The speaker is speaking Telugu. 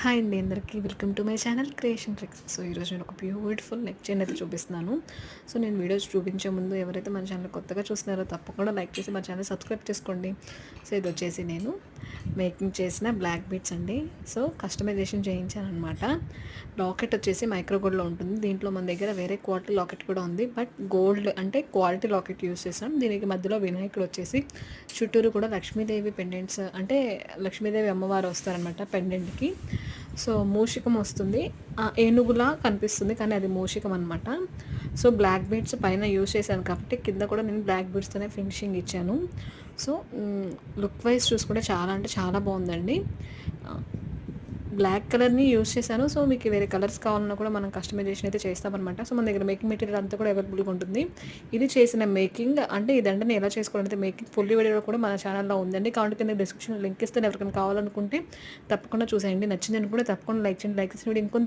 హాయ్ అండి అందరికీ welcome to my channel creation tricks. So ఈరోజు నేను ఒక బ్యూటిఫుల్ నెక్ చైన్ అయితే చూపిస్తున్నాను. సో నేను వీడియోస్ చూపించే ముందు ఎవరైతే మన ఛానల్ కొత్తగా చూస్తున్నారో తప్పకుండా లైక్ చేసి మన ఛానల్ సబ్స్క్రైబ్ చేసుకోండి. సో ఇది వచ్చేసి నేను మేకింగ్ చేసిన బ్లాక్ బీడ్స్ అండి. సో కస్టమైజేషన్ చేయించాను అనమాట. లాకెట్ వచ్చేసి మైక్రో గోల్డ్లో ఉంటుంది. దీంట్లో మన దగ్గర వేరే క్వాలిటీ లాకెట్ కూడా ఉంది, బట్ గోల్డ్ అంటే క్వాలిటీ లాకెట్ యూస్ చేసాం. దీనికి మధ్యలో వినాయకుడు వచ్చేసి చుట్టూరు కూడా లక్ష్మీదేవి పెండెంట్స్, అంటే లక్ష్మీదేవి అమ్మవారు వస్తారనమాట పెండెంట్కి. సో మూషికం వస్తుంది, ఏనుగులా కనిపిస్తుంది కానీ అది మూషికం అనమాట. సో బ్లాక్ బీడ్స్ పైన యూజ్ చేశాను కాబట్టి కింద కూడా నేను బ్లాక్ బీడ్స్తోనే ఫినిషింగ్ ఇచ్చాను. సో లుక్ వైజ్ చూసుకుంటే చాలా అంటే చాలా బాగుందండి. బ్లాక్ కలర్ని యూజ్ చేశాను. సో మీకు వేరే కలర్స్ కావాలన్నా కూడా మనం కస్టమైజేషన్ అయితే చేస్తామన్నమాట. సో మన దగ్గర మేకింగ్ మెటీరియల్ అంతా కూడా అవైలబుల్గా ఉంటుంది. ఇది చేసిన మేకింగ్ అంటే ఇదంటే ఎలా చేసుకోవాలంటే మేకింగ్ ఫుల్ వీడియో కూడా మన ఛానల్లో ఉందండి. కాబట్టి కింద డిస్క్రిప్షన్లో లింక్ ఇస్తే ఎవరికైనా కావాలనుకుంటే తప్పకుండా చూసేయండి. నచ్చింది అనుకుంటే తప్పకుండా లైక్ చేయండి. లైక్ చేసిన వీడియో ఇంకొంత